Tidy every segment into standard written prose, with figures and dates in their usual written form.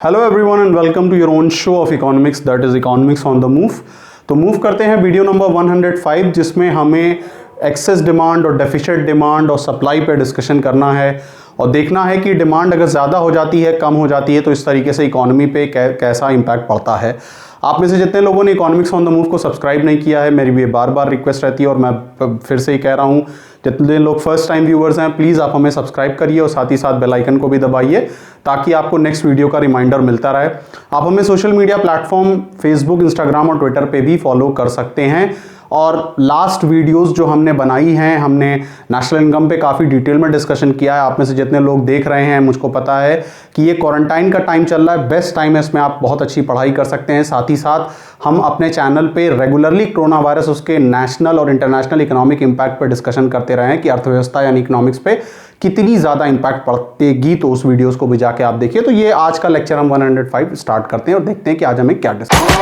Hello everyone and welcome to your own show of economics that is economics on the move. तो move करते हैं video number 105 जिसमें हमें excess demand और deficit demand और supply पे डिस्कशन करना है और देखना है कि डिमांड अगर ज़्यादा हो जाती है कम हो जाती है तो इस तरीके से इकोनॉमी पे कैसा इम्पैक्ट पड़ता है। आप में से जितने लोगों ने इकोनॉमिक्स ऑन द मूव को सब्सक्राइब नहीं किया है मेरी भी बार बार रिक्वेस्ट रहती है और मैं फिर से ही कह रहा हूँ, जितने लोग फर्स्ट टाइम व्यूअर्स हैं प्लीज़ आप हमें सब्सक्राइब करिए और साथ ही साथ बेल आइकन को भी दबाइए ताकि आपको नेक्स्ट वीडियो का रिमाइंडर मिलता रहे। आप हमें social media platform Facebook, Instagram और ट्विटर पे भी फॉलो कर सकते हैं। और लास्ट वीडियोस जो हमने बनाई हैं, हमने नेशनल इनकम पे काफ़ी डिटेल में डिस्कशन किया है। आप में से जितने लोग देख रहे हैं मुझको पता है कि ये क्वारंटाइन का टाइम चल रहा है, बेस्ट टाइम है, इसमें आप बहुत अच्छी पढ़ाई कर सकते हैं। साथ ही साथ हम अपने चैनल पे रेगुलरली कोरोना वायरस, उसके नेशनल और इंटरनेशनल इकोनॉमिक इम्पैक्ट पर डिस्कशन करते रहे हैं कि अर्थव्यवस्था यानी इकोनॉमिक्स पे कितनी ज़्यादा इम्पैक्ट पड़ेगी। तो उस वीडियोस को भी जाके आप देखिए। तो ये आज का लेक्चर हम 105 स्टार्ट करते हैं और देखते हैं कि आज हमें क्या डिस्कस।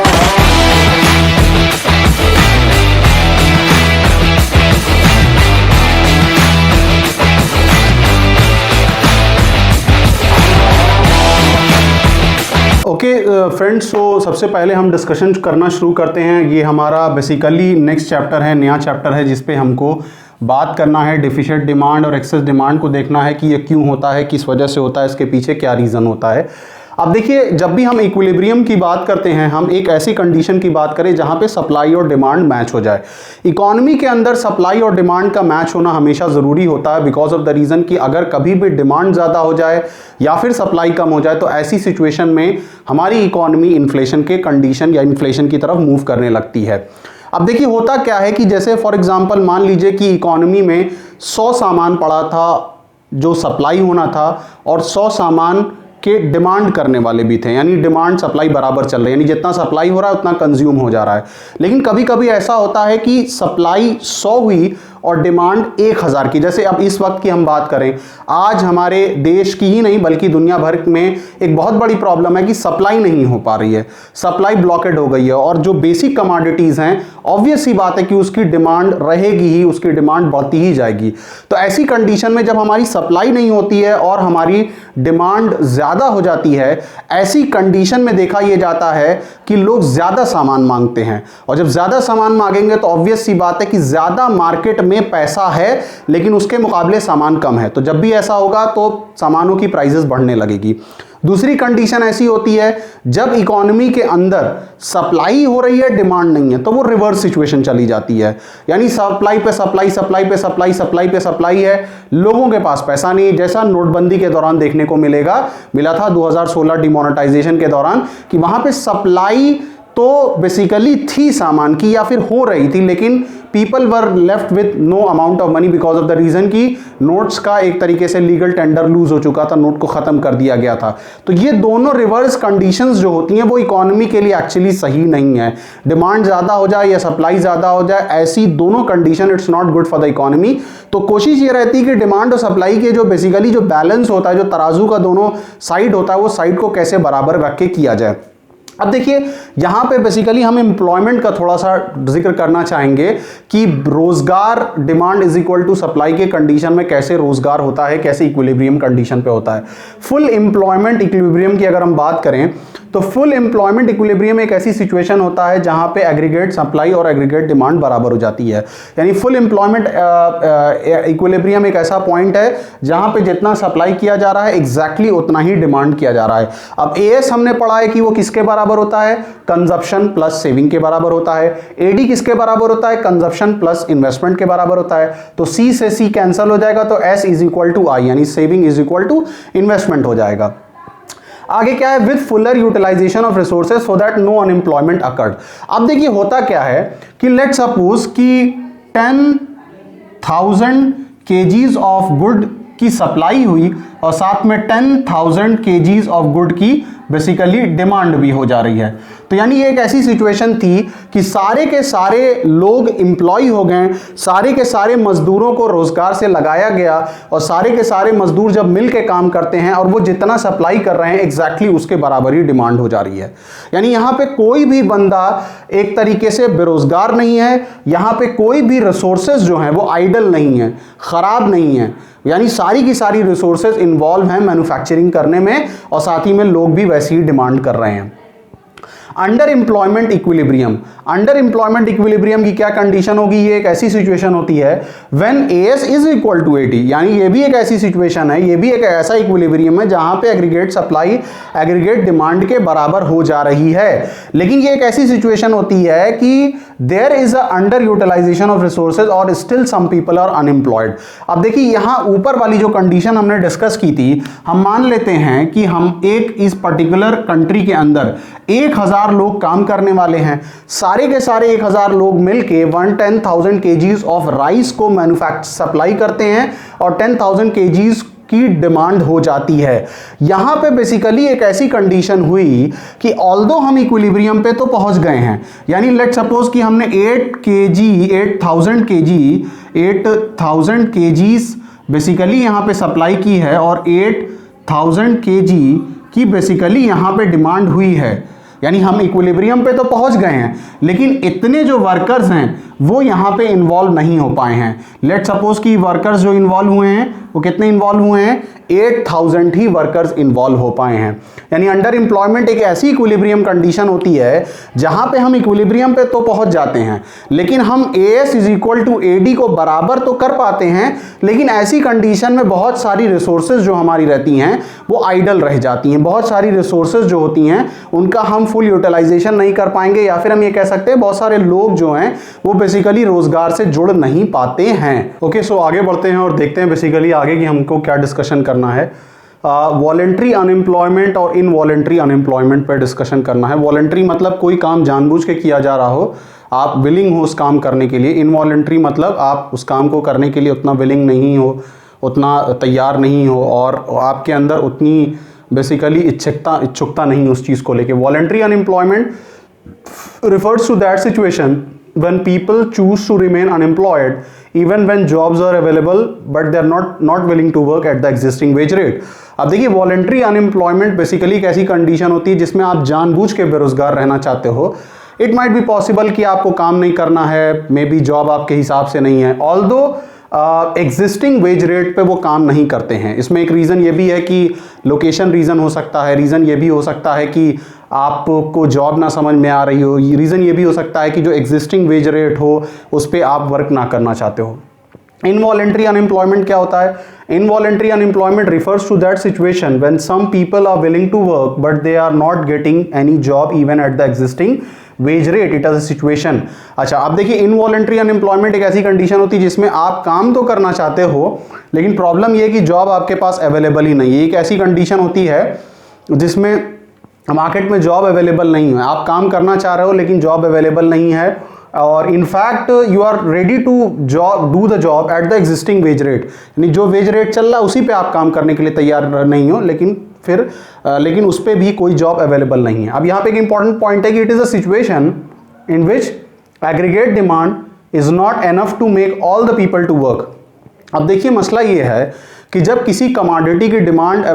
ओके फ्रेंड्स, तो सबसे पहले हम डिस्कशन करना शुरू करते हैं। ये हमारा बेसिकली नेक्स्ट चैप्टर है, नया चैप्टर है जिस पे हमको बात करना है डेफिसिट डिमांड और एक्सेस डिमांड को देखना है कि ये क्यों होता है, किस वजह से होता है, इसके पीछे क्या रीज़न होता है। अब देखिए, जब भी हम इक्विलिब्रियम की बात करते हैं हम एक ऐसी कंडीशन की बात करें जहां पे सप्लाई और डिमांड मैच हो जाए। इकोनॉमी के अंदर सप्लाई और डिमांड का मैच होना हमेशा ज़रूरी होता है बिकॉज ऑफ द रीज़न कि अगर कभी भी डिमांड ज़्यादा हो जाए या फिर सप्लाई कम हो जाए तो ऐसी सिचुएशन में हमारी इकोनॉमी इन्फ्लेशन के कंडीशन या इन्फ्लेशन की तरफ मूव करने लगती है। अब देखिए, होता क्या है कि जैसे फॉर एग्जांपल मान लीजिए कि इकोनॉमी में 100 सामान पड़ा था जो सप्लाई होना था और 100 सामान के डिमांड करने वाले भी थे, यानी डिमांड सप्लाई बराबर चल रही है, यानी जितना सप्लाई हो रहा है उतना कंज्यूम हो जा रहा है। लेकिन कभी कभी ऐसा होता है कि सप्लाई 100 हुई और डिमांड 1000 की। जैसे अब इस वक्त की हम बात करें, आज हमारे देश की ही नहीं बल्कि दुनिया भर में एक बहुत बड़ी प्रॉब्लम है कि सप्लाई नहीं हो पा रही है, सप्लाई ब्लॉकेड हो गई है और जो बेसिक कमोडिटीज़ हैं ऑब्वियस सी बात है कि उसकी डिमांड रहेगी ही, उसकी डिमांड बढ़ती ही जाएगी। तो ऐसी कंडीशन में जब हमारी सप्लाई नहीं होती है और हमारी डिमांड ज़्यादा हो जाती है, ऐसी कंडीशन में देखा यह जाता है कि लोग ज़्यादा सामान मांगते हैं और जब ज़्यादा सामान मांगेंगे तो ऑब्वियस सी बात है कि ज़्यादा मार्केट में पैसा है लेकिन उसके मुकाबले सामान कम है। तो जब भी ऐसा होगा तो सामानों की प्राइसेस बढ़ने लगेगी। दूसरी कंडीशन ऐसी होती है जब इकोनॉमी के अंदर सप्लाई हो रही है, डिमांड नहीं है, तो वो रिवर्स सिचुएशन चली जाती है, यानी सप्लाई पे सप्लाई, सप्लाई पे सप्लाई, सप्लाई पे सप्लाई है, लोगों के पास पैसा नहीं, जैसा नोटबंदी के दौरान देखने को मिला था 2016 डिमोनेटाइजेशन के दौरान कि वहां पे सप्लाई तो बेसिकली थी सामान की या फिर हो रही थी लेकिन people were left with no amount of money because of the reason कि नोट्स का एक तरीके से लीगल टेंडर लूज हो चुका था, नोट को खत्म कर दिया गया था। तो ये दोनों रिवर्स कंडीशंस जो होती हैं वो इकोनॉमी के लिए एक्चुअली सही नहीं है। डिमांड ज़्यादा हो जाए या सप्लाई ज़्यादा हो जाए, ऐसी दोनों condition it's not good for the economy. तो कोशिश ये रहती है कि डिमांड और सप्लाई के जो बेसिकली जो बैलेंस होता है, जो तराजू का दोनों साइड होता है, वो साइड को कैसे बराबर रख के किया जाए। अब देखिए, यहाँ पे बेसिकली हम एम्प्लॉयमेंट का थोड़ा सा जिक्र करना चाहेंगे कि रोजगार demand is equal to supply के कंडीशन में कैसे रोजगार होता है, कैसे इक्विलिब्रियम कंडीशन पे होता है। फुल एम्प्लॉयमेंट इक्विलिब्रियम की अगर हम बात करें तो फुल एम्प्लॉयमेंट इक्विलिब्रियम एक ऐसी सिचुएशन होता है जहां पे एग्रीगेट सप्लाई और एग्रीगेट डिमांड बराबर हो जाती है। यानी फुल एम्प्लॉयमेंट इक्विलिब्रियम एक ऐसा पॉइंट है जहां पे जितना सप्लाई किया जा रहा है एग्जैक्टली उतना ही डिमांड किया जा रहा है। अब एएस हमने पढ़ा है कि वो किसके बराबर होता है, कंजप्शन प्लस सेविंग के बराबर होता है। एडी किसके बराबर होता है, कंजप्शन प्लस इन्वेस्टमेंट के बराबर होता है। तो सी से सी कैंसिल हो जाएगा तो S is equal to I, यानी saving is equal to investment हो जाएगा। आगे क्या है, with fuller utilisation of resources so that no unemployment occurred. अब देखिए, होता क्या है कि लेट सपोज कि 10,000 केजीज ऑफ गुड की सप्लाई हुई और साथ में 10,000 केजीज ऑफ गुड की बेसिकली डिमांड भी हो जा रही है। तो यानी ये एक ऐसी सिचुएशन थी कि सारे के सारे लोग एम्प्लॉय हो गए, सारे के सारे मजदूरों को रोजगार से लगाया गया और सारे के सारे मजदूर जब मिल के काम करते हैं और वो जितना सप्लाई कर रहे हैं एग्जैक्टली उसके बराबर ही डिमांड हो जा रही है। यानी यहाँ पे कोई भी बंदा एक तरीके से बेरोजगार नहीं है, यहाँ पे कोई भी रिसोर्सेज जो हैं वो आइडल नहीं है, खराब नहीं है, यानी सारी की सारी रिसोर्सेज इन्वॉल्व हैं मैन्युफैक्चरिंग करने में और साथ ही में लोग भी वैसी ही डिमांड कर रहे हैं। Under employment equilibrium, under employment equilibrium की क्या कंडीशन होगी? ये एक ऐसी सिचुएशन होती है when AS is equal to AD, यानी ये भी एक ऐसी सिचुएशन है, ये भी एक ऐसा इक्विलिब्रियम है जहां पे एग्रीगेट सप्लाई एग्रीगेट डिमांड के बराबर हो जा रही है। लेकिन ये एक ऐसी सिचुएशन होती है कि there is a under utilization of resources और still some people are unemployed. अब देखिए यहां ऊपर वाली जो कंडीशन हमने डिस्कस की थी, हम मान लेते हैं कि हम एक इस पर्टिकुलर कंट्री के अंदर 1000 लोग काम करने वाले हैं, सारे के सारे 1000 लोग मिलके 110,000 केजीज ऑफ राइस को मैन्युफैक्चर सप्लाई करते हैं और 10,000 केजीज की डिमांड हो जाती है। यहां पे बेसिकली एक ऐसी कंडीशन हुई कि ऑल्दो हम इक्विलिब्रियम पे तो पहुंच गए हैं, यानी लेट सपोज कि हमने 8,000 केजीज बेसिकली यहां पे सप्लाई की है और 8,000 केजी की बेसिकली यहां पे डिमांड हुई है, यानी हम इक्विलिब्रियम पे तो पहुंच गए हैं, लेकिन इतने जो वर्कर्स हैं वो यहां पे इन्वॉल्व नहीं हो पाए हैं। लेट सपोज कि वर्कर्स जो इन्वॉल्व हुए हैं वो कितने इन्वॉल्व हुए हैं? 8,000 ही वर्कर्स इन्वॉल्व हो पाए हैं। यानी अंडर एम्प्लॉयमेंट एक ऐसी इक्विलिब्रियम कंडीशन होती है जहां पे हम इक्विलिब्रियम पे तो पहुंच जाते हैं, लेकिन हम AS is equal to AD को बराबर तो कर पाते हैं, लेकिन ऐसी कंडीशन में बहुत सारी रिसोर्सेज जो हमारी रहती हैं वो आइडल रह जाती हैं। बहुत सारी रिसोर्सेज जो होती हैं उनका हम फुल यूटिलाइजेशन नहीं कर पाएंगे, या फिर हम ये कह सकते हैं बहुत सारे लोग जो हैं वो बेसिकली रोजगार से जुड़ नहीं पाते हैं। ओके, सो आगे बढ़ते हैं और देखते हैं बेसिकली आगे कि हमको क्या डिस्कशन करना है। वॉलेंट्री अनएम्प्लॉयमेंट और इनवॉलेंट्री अनएम्प्लॉयमेंट पर डिस्कशन करना है। वॉलेंट्री मतलब कोई काम जानबूझ के किया जा रहा हो, आप विलिंग हो उस काम करने के लिए। इनवॉलेंट्री मतलब आप उस काम को करने के लिए उतना विलिंग नहीं हो, उतना तैयार नहीं हो और आपके अंदर उतनी बेसिकली इच्छुकता नहीं उस चीज़ को लेके। Voluntary unemployment refers to that situation when people choose to remain unemployed even when jobs are available but they are not willing to work at the existing wage rate। अब देखिए वॉलेंट्री अनएम्प्लॉयमेंट बेसिकली एक ऐसी condition होती है जिसमें आप जानबूझ के बेरोजगार रहना चाहते हो। इट माइट बी पॉसिबल कि आपको काम नहीं करना है, मे बी जॉब आपके हिसाब से नहीं है, ऑल्दो एग्जिस्टिंग वेज रेट पे वो काम नहीं करते हैं। इसमें एक रीज़न ये भी है कि लोकेशन रीज़न हो सकता है, रीज़न ये भी हो सकता है कि आपको जॉब ना समझ में आ रही हो, रीज़न ये भी हो सकता है कि जो एग्जिस्टिंग वेज रेट हो उस पर आप वर्क ना करना चाहते हो। इनवॉलेंट्री अनएम्प्लॉयमेंट क्या होता है? Involuntary unemployment refers to that situation when some people are willing to work but they are not getting any job even at the existing wage rate. It is a situation. अच्छा, अब देखिए involuntary unemployment एक ऐसी condition होती है जिसमें आप काम तो करना चाहते हो लेकिन प्रॉब्लम ये है कि जॉब आपके पास अवेलेबल ही नहीं है। एक ऐसी कंडीशन होती है जिसमें मार्केट में जॉब अवेलेबल नहीं है, आप काम करना चाह रहे हो लेकिन जॉब अवेलेबल नहीं है और in fact you are ready to do the job at the existing wage rate, यानी जो वेज रेट चल रहा है उसी पे आप काम करने के लिए तैयार नहीं हो, लेकिन उस पर भी कोई जॉब अवेलेबल नहीं है। अब यहाँ पे एक इंपॉर्टेंट पॉइंट है कि it is a situation in which aggregate demand is not enough to make all the people to work. अब देखिए मसला ये है कि जब किसी कमोडिटी की डिमांड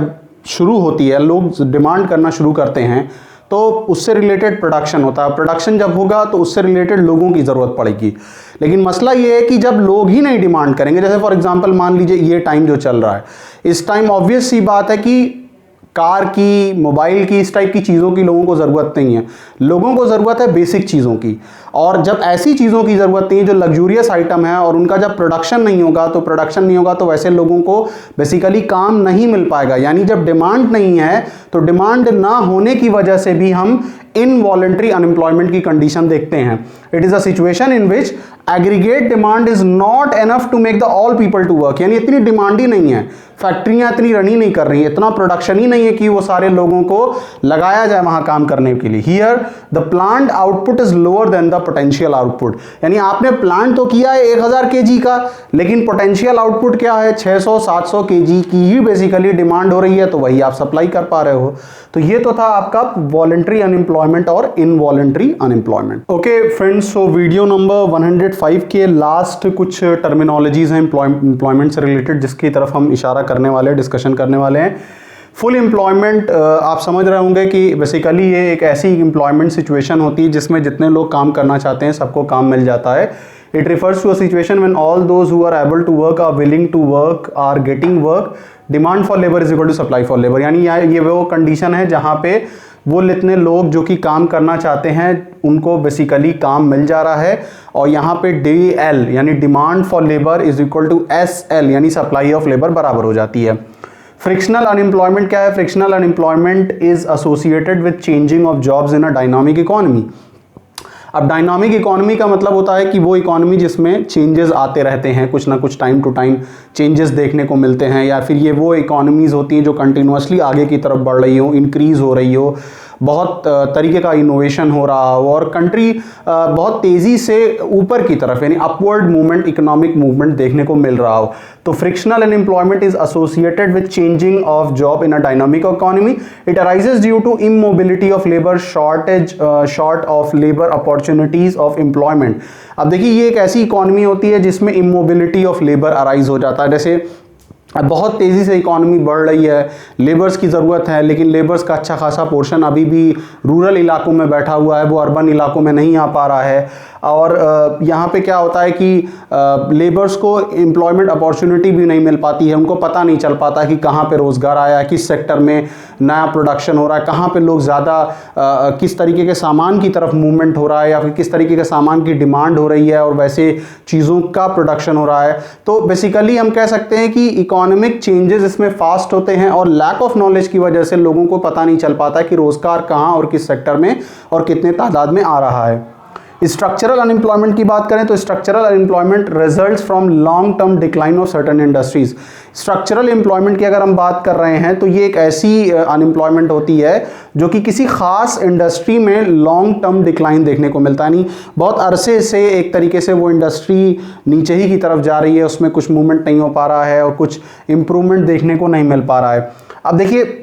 शुरू होती है, लोग डिमांड करना शुरू करते हैं तो उससे रिलेटेड प्रोडक्शन होता है। प्रोडक्शन जब होगा तो उससे रिलेटेड लोगों की ज़रूरत पड़ेगी, लेकिन मसला ये है कि जब लोग ही नहीं डिमांड करेंगे, जैसे फॉर एग्जांपल मान लीजिए ये टाइम जो चल रहा है, इस टाइम ऑब्वियस सी बात है कि कार की, मोबाइल की, इस टाइप की चीज़ों की लोगों को ज़रूरत नहीं है। लोगों को ज़रूरत है बेसिक चीज़ों की, और जब ऐसी चीज़ों की ज़रूरत नहीं है जो लग्जूरियस आइटम है और उनका जब प्रोडक्शन नहीं होगा तो वैसे लोगों को बेसिकली काम नहीं मिल पाएगा। यानी जब डिमांड नहीं है तो डिमांड ना होने की वजह से भी हम इनवॉलेंट्री अनएम्प्लॉयमेंट की कंडीशन देखते हैं। It is a situation in which aggregate demand is not enough to make the all people to work, यानी इतनी डिमांड ही नहीं है, फैक्ट्रियां इतनी रन ही नहीं कर रही है, इतना प्रोडक्शन ही नहीं है कि वो सारे लोगों को लगाया जाए वहां काम करने के लिए। Here the plant output is lower than the potential output, यानी आपने प्लांट तो किया है 1000 केजी का, लेकिन पोटेंशियल आउटपुट क्या है? 600-700 केजी की ही बेसिकली डिमांड हो रही है, तो वही आप सप्लाई कर पा रहे हो। तो ये तो था आपका वॉलेंट्री अनएम्प्लॉयमेंट और involuntary unemployment. Okay friends, so video number 105 के लास्ट कुछ टर्मिनोलॉजीज हैं एम्प्लॉयमेंट से रिलेटेड जिसकी तरफ हम इशारा करने वाले, डिस्कशन करने वाले हैं। फुल एम्प्लॉयमेंट आप समझ रहे होंगे कि बेसिकली ये एक ऐसी एम्प्लॉयमेंट सिचुएशन होती है जिसमें जितने लोग काम करना चाहते हैं सबको काम मिल जाता है। It refers to a situation when all those who are able to work, are willing to work, are getting work demand for labour is equal to supply for labour, यानी ये वो कंडीशन है जहां पे वो इतने लोग जो कि काम करना चाहते हैं उनको बेसिकली काम मिल जा रहा है, और यहाँ पे DL यानी demand for labour is equal to SL यानी सप्लाई ऑफ लेबर बराबर हो जाती है। फ्रिक्शनल अनएम्प्लॉयमेंट क्या है? Frictional unemployment is associated with changing of jobs in a dynamic economy. अब डायनामिक इकोनॉमी का मतलब होता है कि वो इकोनॉमी जिसमें चेंजेस आते रहते हैं, कुछ ना कुछ टाइम टू टाइम चेंजेस देखने को मिलते हैं, या फिर ये वो इकोनॉमीज़ होती हैं जो कंटिन्यूसली आगे की तरफ बढ़ रही हो, इंक्रीज़ हो रही हो, बहुत तरीके का इनोवेशन हो रहा हो और कंट्री बहुत तेज़ी से ऊपर की तरफ यानी अपवर्ड मूवमेंट, इकोनॉमिक मूवमेंट देखने को मिल रहा हो। तो frictional unemployment is associated with changing of job in a dynamic economy. It arises due to immobility of labour, short of labour opportunities of employment. अब देखिए ये एक ऐसी इकोनॉमी होती है जिसमें इमोबिलिटी ऑफ लेबर अराइज हो जाता है। जैसे अब बहुत तेज़ी से इकॉनमी बढ़ रही है, लेबर्स की ज़रूरत है, लेकिन लेबर्स का अच्छा खासा पोर्शन अभी भी रूरल इलाकों में बैठा हुआ है, वो अर्बन इलाकों में नहीं आ पा रहा है। और यहाँ पे क्या होता है कि लेबर्स को एम्प्लॉयमेंट अपॉर्चुनिटी भी नहीं मिल पाती है, उनको पता नहीं चल पाता कि कहाँ पे रोज़गार आया है, किस सेक्टर में नया प्रोडक्शन हो रहा है, कहाँ पे लोग ज़्यादा किस तरीके के सामान की तरफ मूवमेंट हो रहा है, या फिर किस तरीके के सामान की डिमांड हो रही है और वैसे चीज़ों का प्रोडक्शन हो रहा है। तो बेसिकली हम कह सकते हैं कि इकोनॉमिक चेंजेस इसमें फास्ट होते हैं और लैक ऑफ नॉलेज की वजह से लोगों को पता नहीं चल पाता कि रोज़गार कहाँ और किस सेक्टर में और कितने तादाद में आ रहा है। स्ट्रक्चरल अनएम्प्लॉयमेंट की बात करें तो structural unemployment results from long term decline of certain industries. Structural employment की अगर हम बात कर रहे हैं तो ये एक ऐसी अनएम्प्लॉयमेंट होती है जो कि किसी खास इंडस्ट्री में लॉन्ग टर्म डिक्लाइन देखने को मिलता है, नहीं बहुत अरसे से एक तरीके से वो इंडस्ट्री नीचे ही की तरफ जा रही है, उसमें कुछ मूवमेंट नहीं हो पा रहा है और कुछ इंप्रूवमेंट देखने को नहीं मिल पा रहा है। अब देखिए,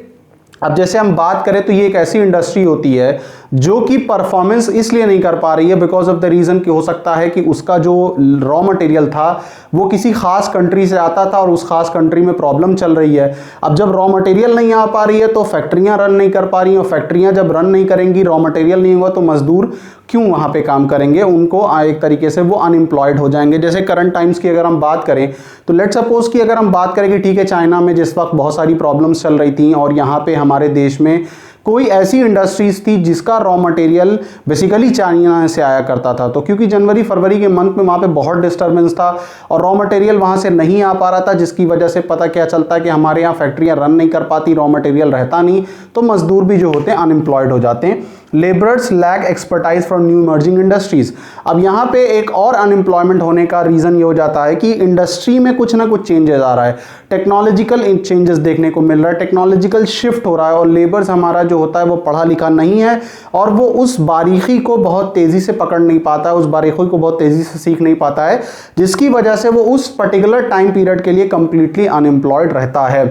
अब जैसे हम बात करें तो ये एक ऐसी इंडस्ट्री होती है जो कि परफॉर्मेंस इसलिए नहीं कर पा रही है बिकॉज ऑफ द रीज़न कि हो सकता है कि उसका जो रॉ मटेरियल था वो किसी खास कंट्री से आता था और उस खास कंट्री में प्रॉब्लम चल रही है। अब जब रॉ मटेरियल नहीं आ पा रही है तो फैक्ट्रियां रन नहीं कर पा रही हैं, और फैक्ट्रियां जब रन नहीं करेंगी, रॉ मटेरियल नहीं होगा, तो मजदूर क्यों वहाँ पे काम करेंगे, उनको एक तरीके से वो अनएम्प्लॉयड हो जाएंगे। जैसे करंट टाइम्स की अगर हम बात करें तो लेट सपोज कि अगर हम बात करें कि ठीक है चाइना में जिस वक्त बहुत सारी प्रॉब्लम्स चल रही थी और यहाँ पे हमारे देश में कोई ऐसी इंडस्ट्रीज थी जिसका रॉ मटेरियल बेसिकली चाइना से आया करता था, तो क्योंकि जनवरी फरवरी के मंथ में वहाँ पे बहुत डिस्टर्बेंस था और रॉ मटेरियल वहाँ से नहीं आ पा रहा था, जिसकी वजह से पता क्या चलता है कि हमारे यहाँ फैक्ट्रियाँ रन नहीं कर पाती, रॉ मटेरियल रहता नहीं, तो मजदूर भी जो होते हैं अनएम्प्लॉयड हो जाते हैं। Labourers lack expertise from new emerging industries. अब यहाँ पे एक और अनएम्प्लॉयमेंट होने का रीज़न ये हो जाता है कि इंडस्ट्री में कुछ ना कुछ चेंजेस आ रहा है, टेक्नोलॉजिकल चेंजेस देखने को मिल रहा है, टेक्नोलॉजिकल शिफ्ट हो रहा है, और लेबर्स हमारा जो होता है वो पढ़ा लिखा नहीं है और वो उस बारीकी को बहुत तेज़ी से पकड़ नहीं पाता है, उस बारीकी को बहुत तेज़ी से सीख नहीं पाता है, जिसकी वजह से वो उस पर्टिकुलर टाइम पीरियड के लिए कंप्लीटली अनएम्प्लॉयड रहता है।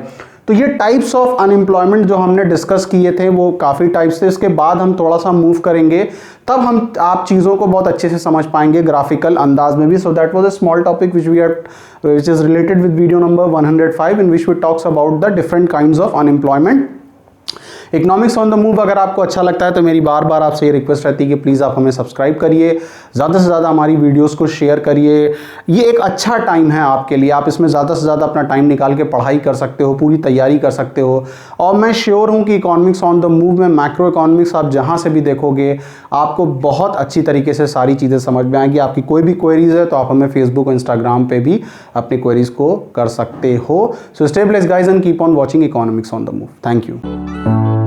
तो ये टाइप्स ऑफ अनएम्प्लॉयमेंट जो हमने डिस्कस किए थे वो काफ़ी टाइप्स थे। इसके बाद हम थोड़ा सा मूव करेंगे, तब हम आप चीज़ों को बहुत अच्छे से समझ पाएंगे ग्राफिकल अंदाज में भी। So that was a small topic which is related with video number 105 in which we talks about the different kinds of unemployment। Economics on the move अगर आपको अच्छा लगता है तो मेरी बार बार आपसे ये रिक्वेस्ट रहती है कि प्लीज़ आप हमें सब्सक्राइब करिए, ज़्यादा से ज़्यादा हमारी वीडियोस को शेयर करिए। ये एक अच्छा टाइम है आपके लिए, आप इसमें ज़्यादा से ज़्यादा अपना टाइम निकाल के पढ़ाई कर सकते हो, पूरी तैयारी कर सकते हो। और मैं श्योर हूँ कि इकोनॉमिक्स ऑन द मूव में मैक्रो इकोनॉमिक्स आप जहाँ से भी देखोगे आपको बहुत अच्छी तरीके से सारी चीज़ें समझ में आएंगी। आपकी कोई भी क्वेरीज है तो आप हमें फेसबुक और इंस्टाग्राम पे भी अपनी क्वेरीज को कर सकते हो। So stay blessed guys and keep on watching economics on the move. Thank you.